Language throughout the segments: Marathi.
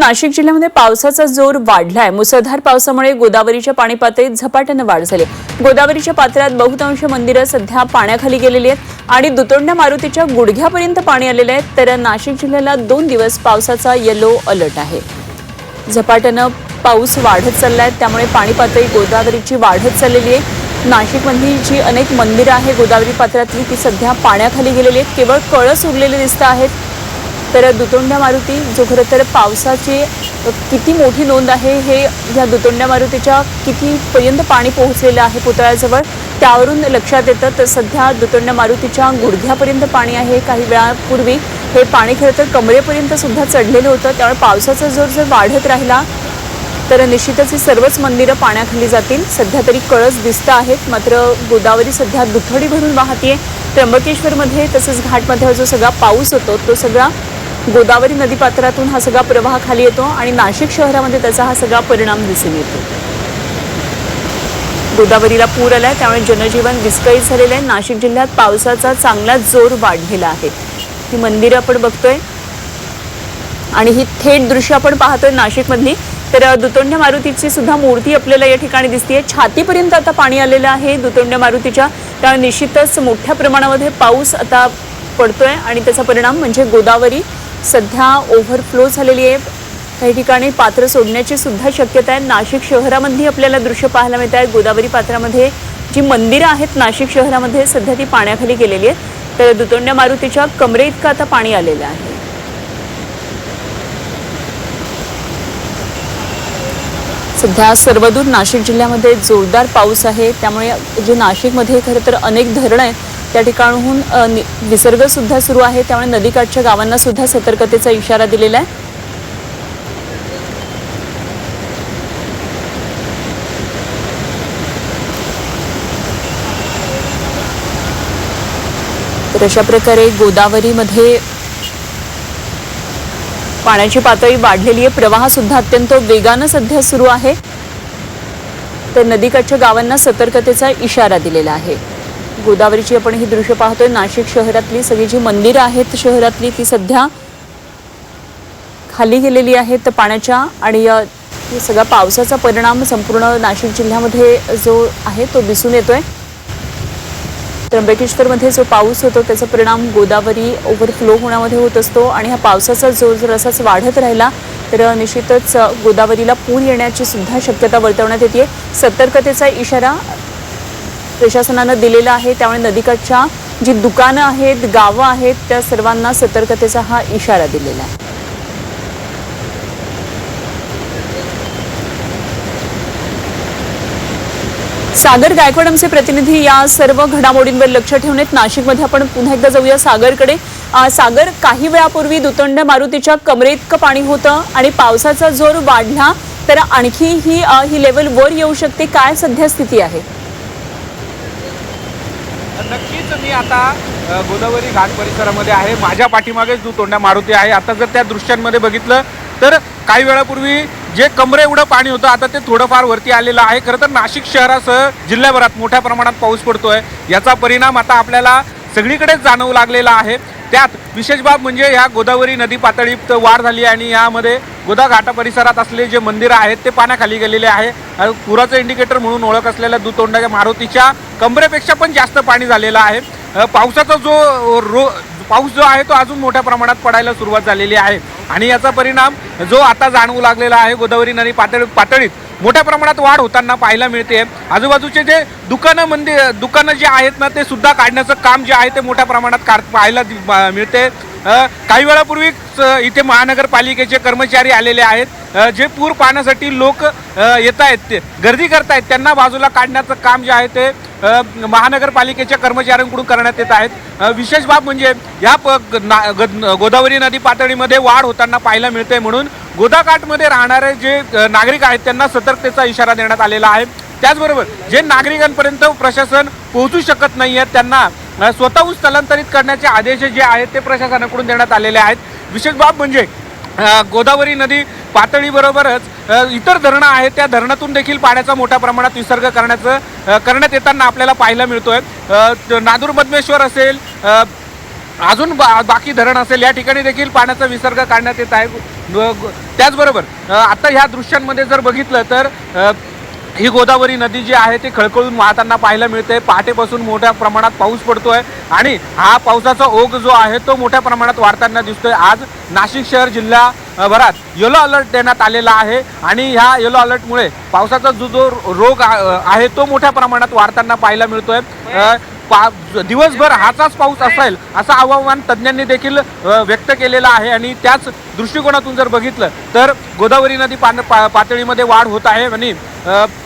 नाशिक जिल्ह्यामध्ये पावसाचा जोर वाढलाय। मुसळधार पावसामुळे गोदावरीच्या पाणी पातळीत झपाट्याने वाढ झाली। गोदावरीच्या पात्रात बहुतांश मंदिरं सध्या पाण्याखाली गेलेली आहेत आणि दुतोंड्या मारुतीच्या गुडघ्यापर्यंत पाणी आलेले आहे। तर नाशिक जिल्ह्याला 2 दिवस पावसाचा येलो अलर्ट आहे। झपाट्याने पाऊस वाढत चाललाय, त्यामुळे पाणी पातळी गोदावरीची वाढत चाललेली आहे। नाशिकमधली जी अनेक मंदिरं आहेत गोदावरी पात्रातली ती सध्या पाण्याखाली गेलेली आहेत। केवळ कळस उरलेले दिसत आहेत। तर दुतोंड्या मारुती जो खरं तर पावसाची किती मोठी नोंद आहे हे या दुतोंड्या मारुतीच्या कितीपर्यंत पाणी पोहोचलेलं आहे पुतळ्याजवळ त्यावरून लक्षात येतं। तर सध्या दुतोंड्या मारुतीच्या गुडघ्यापर्यंत पाणी आहे। काही वेळापूर्वी हे पाणी खरं तर कमरेपर्यंत सुद्धा चढलेलं होतं। त्यामुळे पावसाचा जोर जर वाढत राहिला तर निश्चितच ही सर्वच मंदिरं पाण्याखाली जातील। सध्या तरी कळस दिसत आहेत, मात्र गोदावरी सध्या दुथडी भरून वाहतीये। त्र्यंबकेश्वरमध्ये तसंच घाटमध्ये जो सगळा पाऊस होतो तो सगळा गोदावरी नदीपात्रातून हा सगळा प्रवाह खाली येतो आणि नाशिक शहरामध्ये त्याचा हा सगळा परिणाम दिसून येतो। गोदावरीला पूर आलाय, त्यामुळे जनजीवन विस्कळीत झालेलं आहे। नाशिक जिल्ह्यात पावसाचा चांगला जोर वाढलेला आहे। ही मंदिरं आपण बघतोय आणि ही थेट दृश्य आपण पाहतोय नाशिकमधली। तर दुतोंड्या मारुतीची सुद्धा मूर्ती आपल्याला या ठिकाणी दिसतेय। छातीपर्यंत आता पाणी आलेलं आहे दुतोंड्या मारुतीच्या। त्यामुळे निश्चितच मोठ्या प्रमाणामध्ये पाऊस आता पडतोय आणि त्याचा परिणाम म्हणजे गोदावरी सध्या ओव्हरफ्लो झालेली आहे। काही ठिकाणी पात्र सोडण्याची सुद्धा शक्यता आहे। नाशिक शहरामध्ये आपल्याला दृश्य पाहायला मिळत आहे। गोदावरी पात्रामध्ये जी मंदिरं आहेत नाशिक शहरामध्ये सध्या ती पाण्याखाली गेलेली आहेत। तर दुतोंड्या मारुतीच्या कमरे इतकं आता पाणी आलेलं आहे। सध्या सर्वदूर नाशिक जिल्ह्यामध्ये जोरदार पाऊस आहे। त्यामुळे जे नाशिकमध्ये खरं तर अनेक धरणं आहेत त्या ठिकाणाहून विसर्ग सुद्धा सुरू आहे। त्यामुळे नदीकाठच्या गावांना सुद्धा सतर्कतेचा इशारा दिलेला आहे। तर अशा प्रकारे गोदावरीमध्ये पाण्याची पातळी वाढलेली आहे। प्रवाह सुद्धा अत्यंत वेगाने सध्या सुरू आहे। तर नदीकाठच्या गावांना सतर्कतेचा इशारा दिलेला आहे। गोदावरीची आपण ही दृश्य पाहतोय। नाशिक शहरातली सगळी जी मंदिरं आहेत शहरातली ती सध्या खाली गेलेली आहेत पाण्याच्या आणि सगळा पावसाचा परिणाम संपूर्ण नाशिक जिल्ह्यामध्ये जो आहे तो दिसून येतोय। त्र्यंबकेश्वरमध्ये जो पाऊस होतो त्याचा परिणाम गोदावरी ओव्हरफ्लो होण्यामध्ये होत असतो आणि हा पावसाचा जोर जर असाच वाढत राहिला तर निश्चितच गोदावरीला पूर येण्याची सुद्धा शक्यता वर्तवण्यात येते। सतर्कतेचा इशारा प्रशासनाने दिलेला आहे। त्यामुळे नदीकाठच्या जी दुकानं आहेत गावं आहेत त्या सर्वांना सतर्कतेचा हा इशारा दिलेला आहे। सागर गायकवाड आमचे प्रतिनिधी या सर्व घडामोडींवर लक्ष ठेवून आहेत। नाशिकमध्ये आपण पुन्हा एकदा जाऊया सागरकडे। सागर, काही वेळापूर्वी दुतोंड्या मारुतीच्या कमरे इतकं पाणी होतं आणि पावसाचा जोर वाढला तर आणखी ही लेवल वर येऊ शकते। काय सध्या स्थिती आहे? नक्कीच मी आता गोदावरी घाट परिसरामध्ये आहे। माझ्या पाठीमागेच दुतोंड्या मारुती आहे। आता जर त्या दृश्यांमध्ये बघितलं तर काही वेळापूर्वी जे कमरे एवढं पाणी होतं आता ते थोडंफार वरती आलेलं आहे। खरं तर नाशिक शहरासह जिल्ह्याभरात मोठ्या प्रमाणात पाऊस पडतोय। याचा परिणाम आता आपल्याला सगळीकडेच जाणवू लागलेला आहे। त्यात विशेष बाब म्हणजे या गोदावरी नदी पातळीत वाढ झाली आणि यामध्ये गोदा घाटा परिसरात असलेले जे मंदिरं आहेत ते पाण्याखाली गेलेले आहे। पुराचं इंडिकेटर म्हणून ओळख असलेल्या दुतोंड्या मारुतीच्या कमरेपेक्षा पण जास्त पाणी झालेलं आहे। पावसाचा पाऊस जो आहे तो अजून मोठ्या प्रमाणात पडायला सुरुवात झालेली आहे आणि याचा परिणाम जो आता जाणवू लागलेला आहे। गोदावरी नदी पातळीत मोठ्या प्रमाणात वाढ होताना पाहायला मिळते। आजूबाजूचे जे दुकानं जे आहेत ना ते सुद्धा काढण्याचं काम जे आहे ते मोठ्या प्रमाणात पाहायला मिळते। काही वेळापूर्वी इथे महानगरपालिकेचे कर्मचारी आलेले आहेत। जे पूर पाहण्यासाठी लोक येत आहेत ते गर्दी करतायत त्यांना बाजूला काढण्याचं काम जे आहे ते महानगरपालिकेच्या कर्मचाऱ्यांकडून करण्यात येत आहेत। विशेष बाब म्हणजे या गोदावरी नदी पातळीमध्ये वाढ होताना पाहायला मिळते, म्हणून गोदाघाटमध्ये राहणारे जे नागरिक आहेत त्यांना सतर्कतेचा इशारा देण्यात आलेला आहे। त्याचबरोबर जे नागरिकांपर्यंत प्रशासन पोहोचू शकत नाही आहेत त्यांना स्वतःहून स्थलांतरित करण्याचे आदेश जे आहेत ते प्रशासनाकडून देण्यात आलेले आहेत। विशेष बाब म्हणजे गोदावरी नदी पातळीबरोबरच इतर धरणं आहेत त्या धरणातून देखील पाण्याचा मोठ्या प्रमाणात विसर्ग करण्यात येताना आपल्याला पाहायला मिळतोय। नादूर मधमेश्वर असेल अजून बाकी धरण असेल या ठिकाणी देखील पाण्याचा विसर्ग काढण्यात येत आहे. त्याचबरोबर आता ह्या दृश्यांमध्ये जर बघितलं तर ही गोदावरी नदी जी आहे ती खळखळून वाहताना पाहायला मिळते. पहाटेपासून मोठ्या प्रमाणात पाऊस पडतोय आणि हा पावसाचा ओघ जो आहे तो मोठ्या प्रमाणात वाढताना दिसतोय. आज नाशिक शहर जिल्ह्याभरात येलो अलर्ट देण्यात आलेला आहे आणि ह्या येलो अलर्टमुळे पावसाचा जो रोग आहे तो मोठ्या प्रमाणात वाढताना पाहायला मिळतोय. दिवसभर हाचाच पाऊस असेल असं हवामान तज्ज्ञांनी देखील व्यक्त केलेलं आहे आणि त्याच दृष्टिकोनातून जर बघितलं तर गोदावरी नदी पातळीमध्ये वाढ होत आहे आणि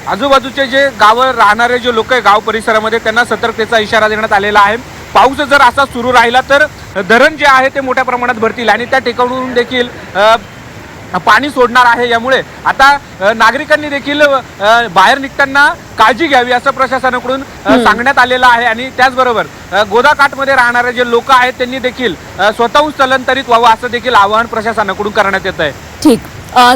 आजूबाजूचे जे गावं राहणारे जे लोक आहे गाव परिसरामध्ये त्यांना सतर्कतेचा इशारा देण्यात आलेला आहे. पाऊस जर असा सुरू राहिला तर धरण जे आहे ते मोठ्या प्रमाणात भरतील आणि त्या ठिकाणून देखील पाणी सोडणार आहे. यामुळे आता नागरिकांनी देखील बाहेर निघताना काळजी घ्यावी असं प्रशासनाकडून सांगण्यात आलेलं आहे आणि त्याचबरोबर गोदाकाठमध्ये राहणारे जे लोक आहेत त्यांनी देखील स्वतःहून स्थलांतरित व्हावं असं देखील आवाहन प्रशासनाकडून करण्यात येत आहे. ठीक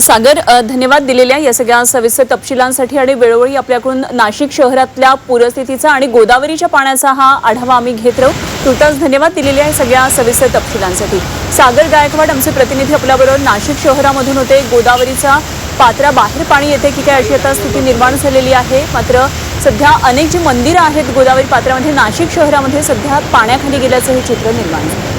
सागर, धन्यवाद दिलेल्या या सगळ्या सविस्तर तपशिलांसाठी आणि वेळोवेळी आपल्याकडून नाशिक शहरातल्या पूरस्थितीचा आणि गोदावरीच्या पाण्याचा हा आढावा आम्ही घेत राहू. तुर्तास धन्यवाद दिलेल्या या सगळ्या सविस्तर तपशिलांसाठी. सागर गायकवाड आमचे प्रतिनिधी आपल्याबरोबर नाशिक शहरामधून होते. गोदावरीचा पात्राबाहेर पाणी येते की काय अशी आता स्थिती निर्माण झालेली आहे. मात्र सध्या अनेक जी मंदिरं आहेत गोदावरी पात्रामध्ये नाशिक शहरामध्ये सध्या पाण्याखाली गेल्याचं हे चित्र निर्माण झालं.